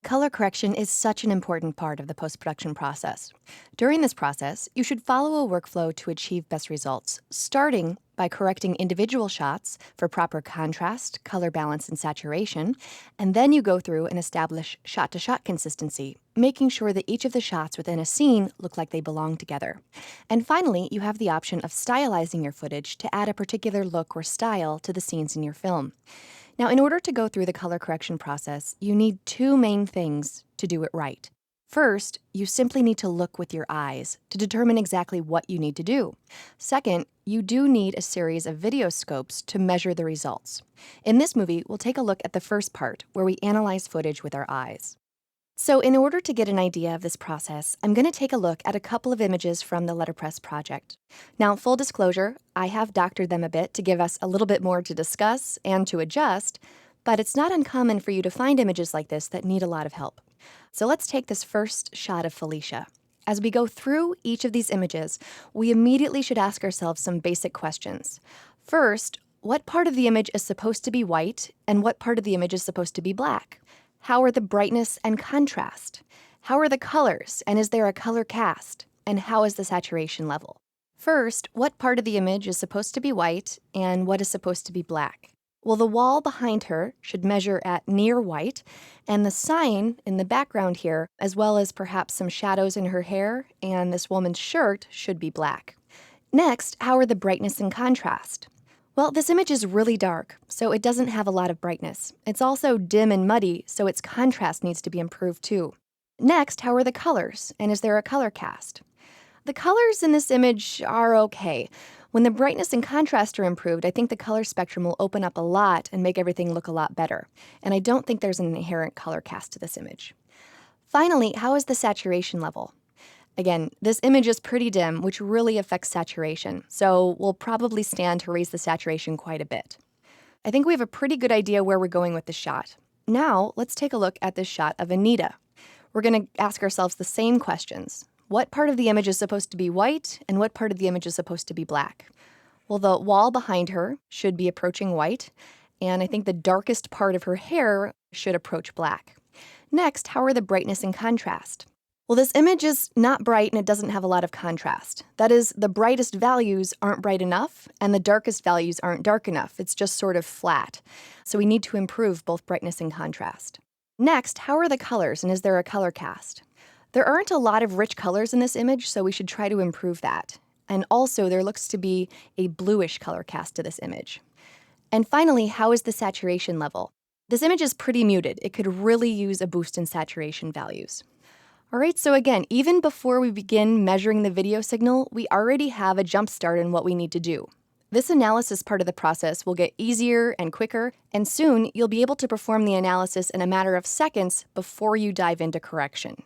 Color correction is such an important part of the post-production process. During this process, you should follow a workflow to achieve best results, starting by correcting individual shots for proper contrast, color balance, and saturation, and then you go through and establish shot-to-shot consistency, making sure that each of the shots within a scene look like they belong together. And finally, you have the option of stylizing your footage to add a particular look or style to the scenes in your film. Now, in order to go through the color correction process, you need two main things to do it right. First, you simply need to look with your eyes to determine exactly what you need to do. Second, you do need a series of video scopes to measure the results. In this movie, we'll take a look at the first part, where we analyze footage with our eyes. So in order to get an idea of this process, I'm going to take a look at a couple of images from the Letterpress project. Now, full disclosure, I have doctored them a bit to give us a little bit more to discuss and to adjust, but it's not uncommon for you to find images like this that need a lot of help. So let's take this first shot of Felicia. As we go through each of these images, we immediately should ask ourselves some basic questions. First, what part of the image is supposed to be white and what part of the image is supposed to be black? How are the brightness and contrast? How are the colors, and is there a color cast? And how is the saturation level? First, what part of the image is supposed to be white and what is supposed to be black? Well, the wall behind her should measure at near white, and the sign in the background here, as well as perhaps some shadows in her hair and this woman's shirt, should be black. Next, how are the brightness and contrast? Well, this image is really dark, so it doesn't have a lot of brightness. It's also dim and muddy, so its contrast needs to be improved too. Next, how are the colors, and is there a color cast? The colors in this image are okay. When the brightness and contrast are improved, I think the color spectrum will open up a lot and make everything look a lot better. And I don't think there's an inherent color cast to this image. Finally, how is the saturation level? Again, this image is pretty dim, which really affects saturation, so we'll probably stand to raise the saturation quite a bit. I think we have a pretty good idea where we're going with the shot. Now, let's take a look at this shot of Anita. We're going to ask ourselves the same questions. What part of the image is supposed to be white, and what part of the image is supposed to be black? Well, the wall behind her should be approaching white, and I think the darkest part of her hair should approach black. Next, how are the brightness and contrast? Well, this image is not bright and it doesn't have a lot of contrast. That is, the brightest values aren't bright enough and the darkest values aren't dark enough. It's just sort of flat. So we need to improve both brightness and contrast. Next, how are the colors, and is there a color cast? There aren't a lot of rich colors in this image, so we should try to improve that. And also, there looks to be a bluish color cast to this image. And finally, how is the saturation level? This image is pretty muted. It could really use a boost in saturation values. All right, so again, even before we begin measuring the video signal, we already have a jump start in what we need to do. This analysis part of the process will get easier and quicker, and soon you'll be able to perform the analysis in a matter of seconds before you dive into correction.